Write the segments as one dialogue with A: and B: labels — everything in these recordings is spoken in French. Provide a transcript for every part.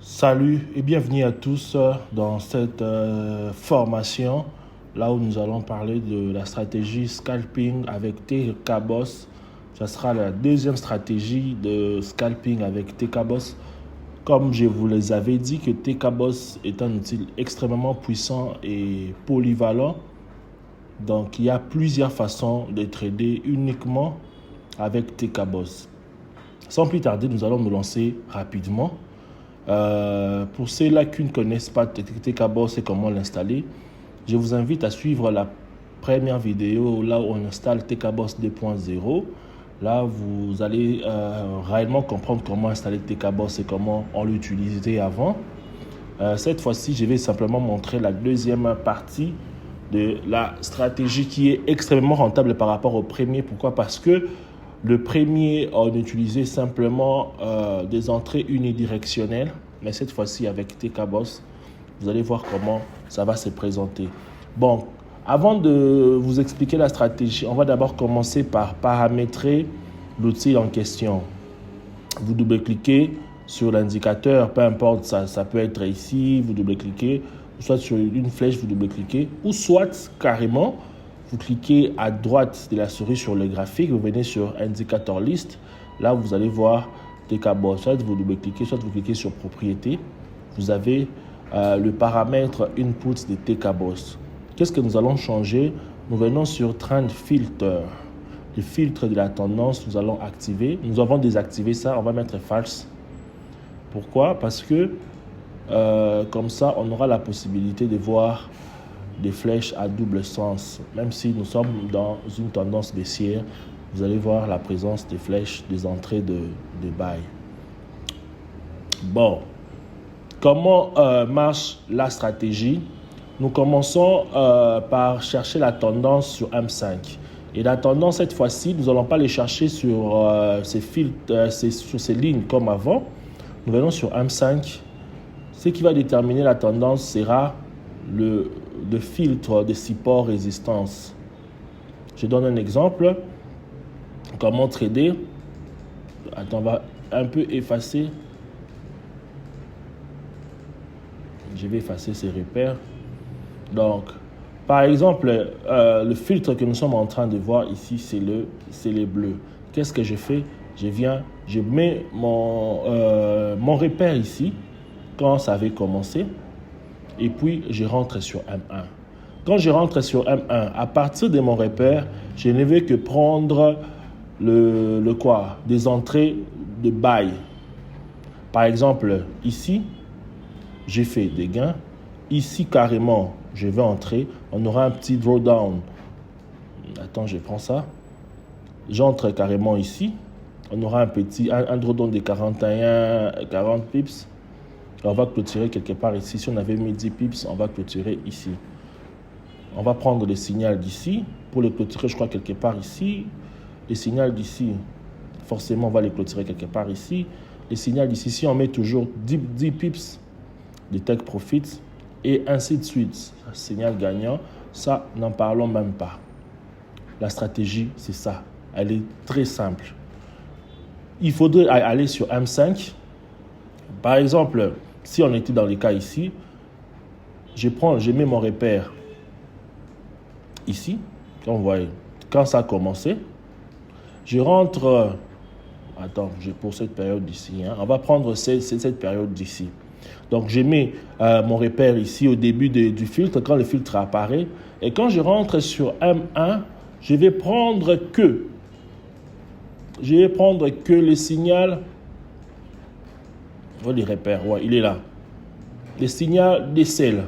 A: Salut et bienvenue à tous dans cette formation, là où nous allons parler de la stratégie scalping avec TKBoss. Ça sera la deuxième stratégie de scalping avec TKBoss. Comme je vous les avais dit que TKBoss est un outil extrêmement puissant et polyvalent. Donc il y a plusieurs façons de trader uniquement avec TKBoss. Sans plus tarder, nous allons nous lancer rapidement. Pour ceux-là qui ne connaissent pas TKBoss et comment l'installer, je vous invite à suivre la première vidéo là où on installe TKBoss 2.0. Là, vous allez réellement comprendre comment installer TKBoss et comment on l'utilisait avant. Cette fois-ci, je vais simplement montrer la deuxième partie de la stratégie qui est extrêmement rentable par rapport au premier. Pourquoi? Parce que le premier, on utilisait simplement des entrées unidirectionnelles, mais cette fois-ci avec TKBoss, vous allez voir comment ça va se présenter. Bon, avant de vous expliquer la stratégie, on va d'abord commencer par paramétrer l'outil en question. Vous double-cliquez sur l'indicateur, peu importe, ça peut être ici, vous double-cliquez, soit sur une flèche, vous double-cliquez, ou soit carrément, vous cliquez à droite de la souris sur le graphique, vous venez sur Indicator List. Là, vous allez voir TKBoss. Soit vous double-cliquez, soit vous cliquez sur Propriétés. Vous avez le paramètre Input de TKBoss. Qu'est-ce que nous allons changer? Nous venons sur Trend Filter. Le filtre de la tendance, nous allons activer. Nous avons désactivé ça, on va mettre False. Pourquoi? Parce que comme ça, on aura la possibilité de voir des flèches à double sens. Même si nous sommes dans une tendance baissière, vous allez voir la présence des flèches, des entrées de buy. Bon, comment marche la stratégie? Nous commençons par chercher la tendance sur M5. Et la tendance, cette fois-ci, nous n'allons pas les chercher sur ces filtres, sur ces lignes comme avant. Nous venons sur M5. Ce qui va déterminer la tendance sera le filtre de support résistance. Je donne un exemple. Comment trader? Attends, on va un peu effacer. Je vais effacer ces repères. Donc, par exemple, le filtre que nous sommes en train de voir ici, c'est les bleus. Qu'est-ce que je fais? Je mets mon repère ici, quand ça avait commencé. Et puis, je rentre sur M1. Quand je rentre sur M1, à partir de mon repère, je ne vais que prendre des entrées de buy. Par exemple, ici, j'ai fait des gains. Ici, carrément, je vais entrer. On aura un petit drawdown. Attends, je prends ça. J'entre carrément ici. On aura un drawdown de 40 pips. On va clôturer quelque part ici. Si on avait mis 10 pips, on va clôturer ici. On va prendre le signal d'ici. Pour le clôturer, je crois, quelque part ici. Le signal d'ici, forcément, on va le clôturer quelque part ici. Le signal d'ici, si on met toujours 10 pips de take profit et ainsi de suite. Signal gagnant, ça, n'en parlons même pas. La stratégie, c'est ça. Elle est très simple. Il faudrait aller sur M5. Par exemple, si on était dans les cas ici, je mets mon repère ici, comme vous voyez, quand ça a commencé, je rentre, pour cette période d'ici, on va prendre cette période d'ici. Donc, je mets mon repère ici au début du filtre, quand le filtre apparaît, et quand je rentre sur M1, je vais prendre que le signal. Les repères, ouais, il est là. Le signal décèle.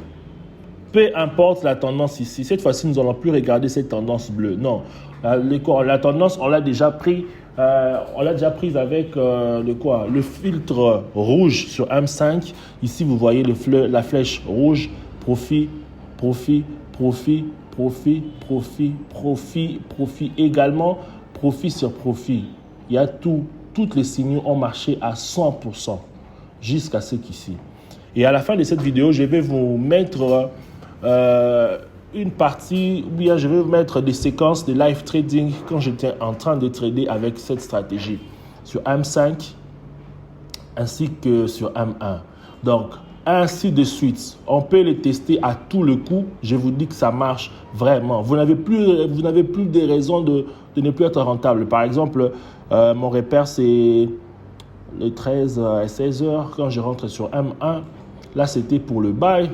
A: Peu importe la tendance ici. Cette fois-ci, nous n'allons plus regarder cette tendance bleue. Non. La tendance, on l'a déjà pris. On l'a déjà prise avec le filtre rouge sur M5. Ici, vous voyez la flèche rouge. Profit, profit, profit, profit, profit, profit, profit. Également, profit sur profit. Il y a tous les signaux ont marché à 100%. Jusqu'à ce qu'ici. Et à la fin de cette vidéo, je vais vous mettre une partie, ou bien je vais vous mettre des séquences de live trading quand j'étais en train de trader avec cette stratégie sur M5 ainsi que sur M1. Donc, ainsi de suite. On peut les tester à tout le coup. Je vous dis que ça marche vraiment. Vous n'avez plus des raisons de ne plus être rentable. Par exemple, mon repère, c'est le 13 à 16 heures. Quand je rentre sur M1, là, c'était pour le buy.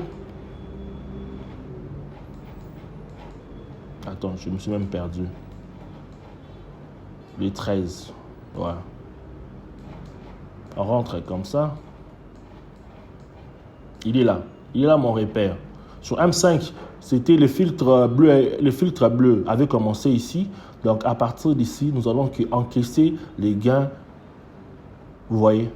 A: Attends, je me suis même perdu. Le 13. Voilà. On rentre comme ça. Il est là. Il est là mon repère. Sur M5, c'était le filtre bleu. Le filtre bleu avait commencé ici. Donc, à partir d'ici, nous allons encaisser les gains. Vous voyez,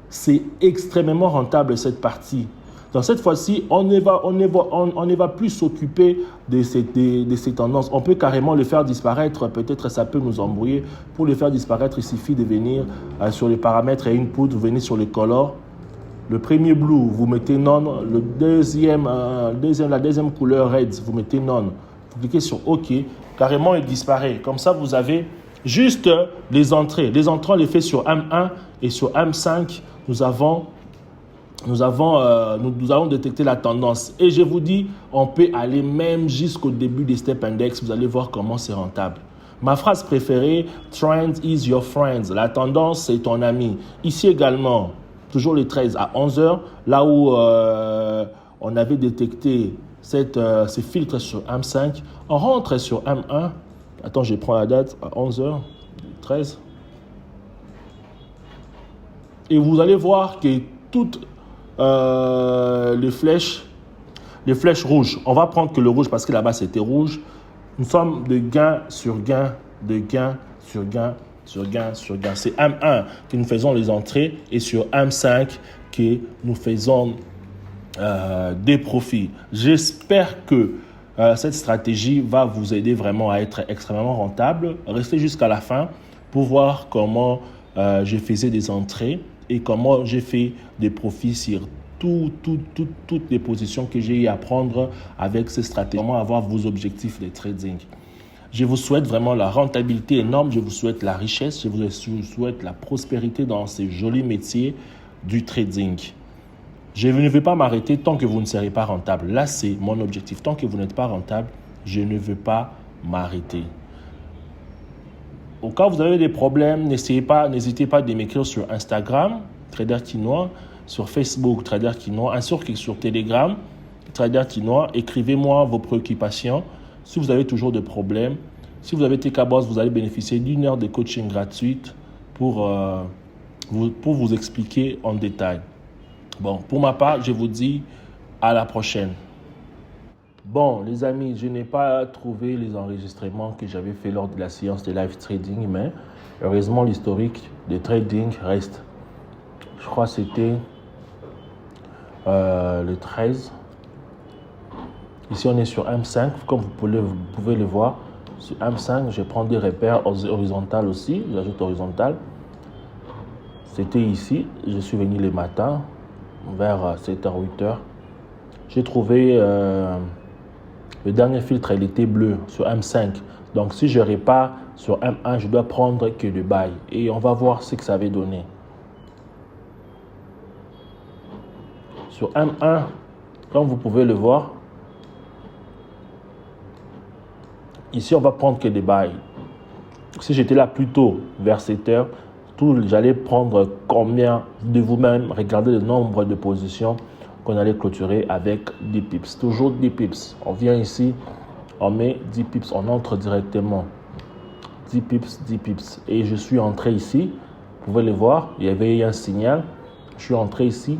A: c'est extrêmement rentable cette partie. Donc, cette fois-ci, on ne va plus s'occuper de ces tendances. On peut carrément le faire disparaître. Peut-être ça peut nous embrouiller. Pour le faire disparaître, il suffit de venir sur les paramètres et input. Vous venez sur les colors. Le premier blue, vous mettez non. La deuxième couleur red, vous mettez non. Vous cliquez sur OK. Carrément, il disparaît. Comme ça, vous avez juste les entrées. Les entrées, on les fait sur M1 et sur M5. Nous avons détecté la tendance. Et je vous dis, on peut aller même jusqu'au début des step index. Vous allez voir comment c'est rentable. Ma phrase préférée, trend is your friend. La tendance, c'est ton ami. Ici également, toujours le 13 à 11 heures, là où on avait détecté ces filtres sur M5. On rentre sur M1. Attends, je prends la date à 11 heures, 13. Et vous allez voir que toutes les flèches rouges, on va prendre que le rouge parce que là-bas c'était rouge. Nous sommes de gain sur gain, de gain sur gain, sur gain, sur gain. C'est M1 que nous faisons les entrées et sur M5 que nous faisons des profits. J'espère que cette stratégie va vous aider vraiment à être extrêmement rentable. Restez jusqu'à la fin pour voir comment je faisais des entrées et comment j'ai fait des profits sur toutes les positions que j'ai eu à prendre avec ces stratégies. Comment avoir vos objectifs de trading. Je vous souhaite vraiment la rentabilité énorme, je vous souhaite la richesse, je vous souhaite la prospérité dans ces jolis métiers du trading. Je ne vais pas m'arrêter tant que vous ne serez pas rentable. Là, c'est mon objectif. Tant que vous n'êtes pas rentable, je ne veux pas m'arrêter. Au cas où vous avez des problèmes, n'hésitez pas de m'écrire sur Instagram, Trader Quinoa, sur Facebook, Trader Quinoa, ainsi que sur Telegram, Trader Quinoa. Écrivez-moi vos préoccupations. Si vous avez toujours des problèmes, si vous avez TKBoss, vous allez bénéficier d'une heure de coaching gratuite pour vous expliquer en détail. Bon, pour ma part, je vous dis à la prochaine. Bon, les amis, je n'ai pas trouvé les enregistrements que j'avais fait lors de la séance de live trading, mais heureusement, l'historique de trading reste. Je crois que c'était le 13. Ici, on est sur M5, comme vous pouvez le voir. Sur M5, je prends des repères horizontales aussi. J'ajoute horizontal. C'était ici. Je suis venu le matin, vers 7h, 8h. J'ai trouvé le dernier filtre, il était bleu sur M5. Donc, si je répare sur M1, je dois prendre que le buy. Et on va voir ce que ça avait donné. Sur M1, comme vous pouvez le voir, ici, on va prendre que des buy. Si j'étais là plus tôt, vers 7 heures, j'allais prendre combien de vous-même, regardez le nombre de positions qu'on allait clôturer avec 10 pips. Toujours 10 pips. On vient ici, on met 10 pips, on entre directement. 10 pips, 10 pips. Et je suis entré ici, vous pouvez le voir, il y avait un signal. Je suis entré ici,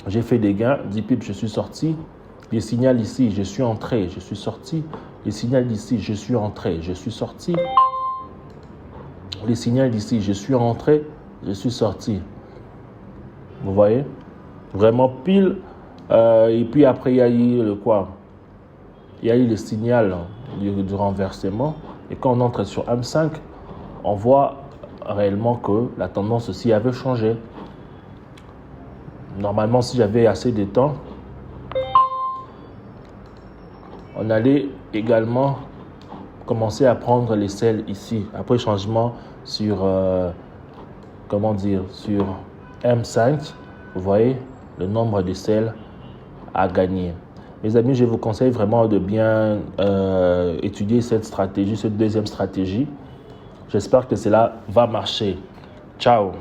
A: j'ai fait des gains, 10 pips, je suis sorti. Les signaux ici, je suis entré, je suis sorti. Les signaux d'ici, je suis entré, je suis sorti. Les signaux d'ici, je suis rentré, je suis sorti. Vous voyez? Vraiment pile. Et puis après, il y a eu le quoi? Il y a eu le signal du renversement. Et quand on entre sur M5, on voit réellement que la tendance aussi avait changé. Normalement, si j'avais assez de temps, on allait également commencer à prendre les selles ici. Après changement sur, sur M5, vous voyez, le nombre de sels à gagner. Mes amis, je vous conseille vraiment de bien étudier cette stratégie, cette deuxième stratégie. J'espère que cela va marcher. Ciao!